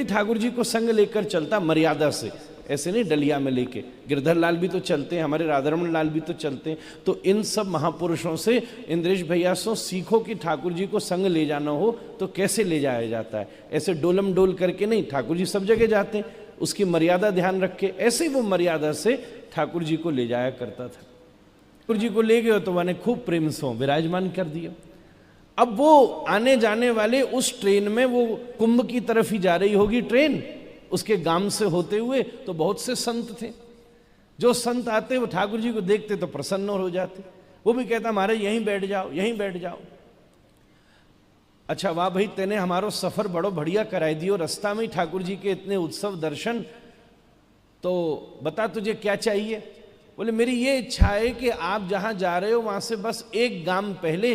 व्यक्ति ठाकुर जी को संग लेकर चलता मर्यादा से, ऐसे नहीं डलिया में लेके, गिरधर लाल भी तो चलते हैं, हमारे राधारमण लाल भी तो चलते हैं। तो इन सब महापुरुषों से इंद्रेश भैया सो सीखो कि ठाकुर जी को संग ले जाना हो तो कैसे ले जाया जाता है। ऐसे डोलम डोल करके नहीं, ठाकुर जी सब जगह जाते हैं, उसकी मर्यादा ध्यान रख के ऐसे वो मर्यादा से ठाकुर जी को ले जाया करता था। ठाकुर जी को ले गए तो मैंने खूब प्रेम से विराजमान कर दिया। अब वो आने जाने वाले उस ट्रेन में, वो कुंभ की तरफ ही जा रही होगी ट्रेन, उसके गांव से होते हुए, तो बहुत से संत थे। जो संत आते वो ठाकुर जी को देखते तो प्रसन्न हो जाते। वो भी कहता महाराज यहीं बैठ जाओ, यहीं बैठ जाओ। अच्छा वाह भाई, तेने हमारो सफर बड़ो बढ़िया कराई दियो, रास्ता में ही ठाकुर जी के इतने उत्सव दर्शन, तो बता तुझे क्या चाहिए। बोले मेरी ये इच्छा है कि आप जहां जा रहे हो वहां से बस एक गांव पहले,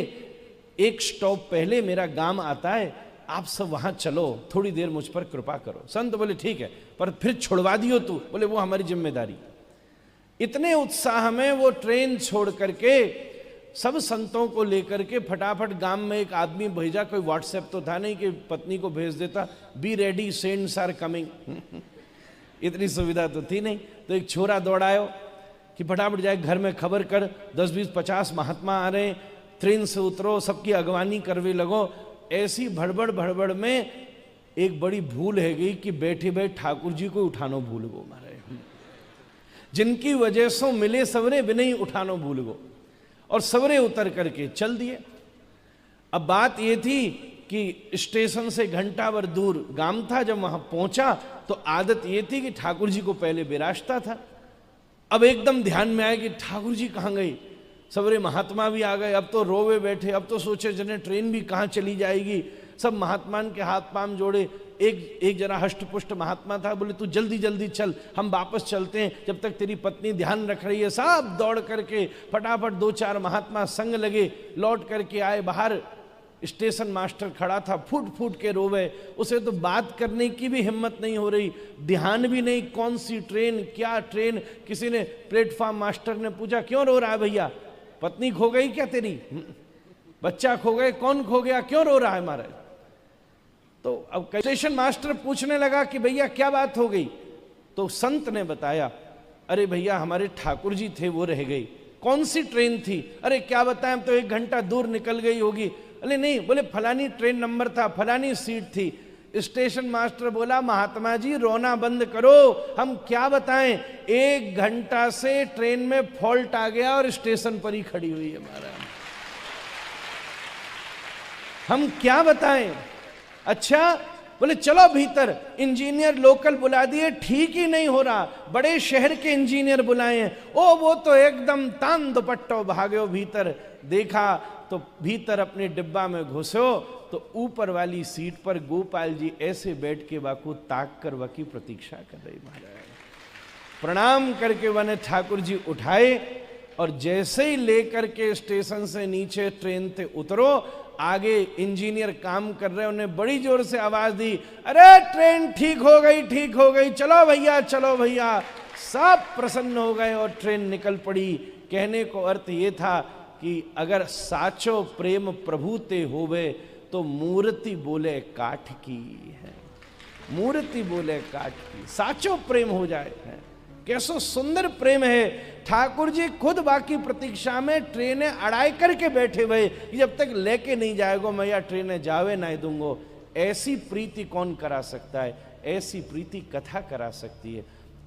एक स्टॉप पहले मेरा गांव आता है, आप सब वहां चलो, थोड़ी देर मुझ पर कृपा करो। संत बोले ठीक है, पर फिर छुड़वा दियो तू। बोले वो हमारी जिम्मेदारी। इतने उत्साह में वो ट्रेन छोड़ करके सब संतों को लेकर के फटाफट गांव में एक आदमी भेजा, कोई व्हाट्सएप तो था नहीं कि पत्नी को भेज देता, be ready sends are coming इतनी सुविधा तो थी नहीं। तो एक छोरा दौड़ायो कि फटाफट जाए घर में खबर कर, 10 20 50 महात्मा आ रहे हैं, ट्रेन से उतरो, सबकी अगवानी करवे लगो। ऐसी भड़बड़ भड़बड़ में एक बड़ी भूल है गई कि बैठे बैठे ठाकुर जी को उठानो भूल गो मारे, जिनकी वजह से मिले सवरे भी नहीं उठानो भूल गो, और सवरे उतर करके चल दिए। अब बात ये थी कि स्टेशन से घंटा भर दूर गांव था। जब वहां पहुंचा तो आदत ये थी कि ठाकुर जी को पहले विराजता था। अब एकदम ध्यान में आया कि ठाकुर जी कहाँ गए, सवरे महात्मा भी आ गए। अब तो रोवे बैठे, अब तो सोचे जने ट्रेन भी कहाँ चली जाएगी। सब महात्मान के हाथ पांव जोड़े। एक जरा हष्ट पुष्ट महात्मा था, बोले तू जल्दी जल्दी चल, हम वापस चलते हैं, जब तक तेरी पत्नी ध्यान रख रही है। सब दौड़ करके फटाफट 2-4 महात्मा संग लगे, लौट करके आए। बाहर स्टेशन मास्टर खड़ा था, फूट फूट के रोवे। उसे तो बात करने की भी हिम्मत नहीं हो रही, ध्यान भी नहीं कौन सी ट्रेन, क्या ट्रेन। किसी ने प्लेटफॉर्म मास्टर ने पूछा क्यों रो रहा है भैया, पत्नी खो गई क्या तेरी, बच्चा खो गए, कौन खो गया, क्यों रो रहा है महाराज। तो अब स्टेशन मास्टर पूछने लगा कि भैया क्या बात हो गई। तो संत ने बताया, अरे भैया हमारे ठाकुर जी थे वो रह गई। कौन सी ट्रेन थी, अरे क्या बताएं, हम तो 1 घंटा दूर निकल गई होगी। अरे नहीं, बोले फलानी ट्रेन नंबर था, फलानी सीट थी। स्टेशन मास्टर बोला महात्मा जी रोना बंद करो, हम क्या बताएं, 1 घंटा से ट्रेन में फॉल्ट आ गया और स्टेशन पर ही खड़ी हुई है महाराज, हम क्या बताएं। अच्छा, बोले चलो भीतर, इंजीनियर लोकल बुला दिए, ठीक ही नहीं हो रहा, बड़े शहर के इंजीनियर बुलाए हैं। ओ वो तो एकदम तान दुपट्टो भागो भीतर। देखा तो भीतर अपने डिब्बा में घुसो तो ऊपर वाली सीट पर गोपाल जी ऐसे बैठ के वाकू ताक कर वाकी प्रतीक्षा कर रही महाराज। प्रणाम करके वने ठाकुर जी उठाए और जैसे ही लेकर के स्टेशन से नीचे ट्रेन से उतरो, आगे इंजीनियर काम कर रहे, उन्हें बड़ी जोर से आवाज दी, अरे ट्रेन ठीक हो गई, ठीक हो गई, चलो भैया चलो भैया। सब प्रसन्न हो गए और ट्रेन निकल पड़ी। कहने को अर्थ ये था कि अगर साचो प्रेम प्रभु ते होवे तो मूर्ति बोले काठ की है, मूर्ति बोले काठ की, साचो प्रेम हो जाए है। कैसो सुंदर प्रेम है। ठाकुर जी खुद बाकी प्रतीक्षा में ट्रेनें अड़ाई करके बैठे हुए, जब तक लेके नहीं जाएगो मैया ट्रेनें जावे ना दूंगो। ऐसी प्रीति कौन करा सकता है, ऐसी प्रीति कथा करा सकती है।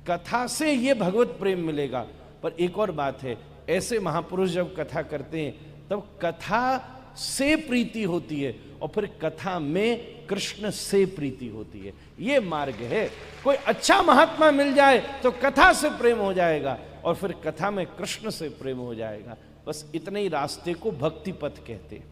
कथा से ये भगवत प्रेम मिलेगा। पर एक और बात है, ऐसे महापुरुष जब कथा करते हैं तब कथा से प्रीति होती है और फिर कथा में कृष्ण से प्रीति होती है। ये मार्ग है। कोई अच्छा महात्मा मिल जाए तो कथा से प्रेम हो जाएगा और फिर कथा में कृष्ण से प्रेम हो जाएगा। बस इतने ही रास्ते को भक्ति पथ कहते हैं।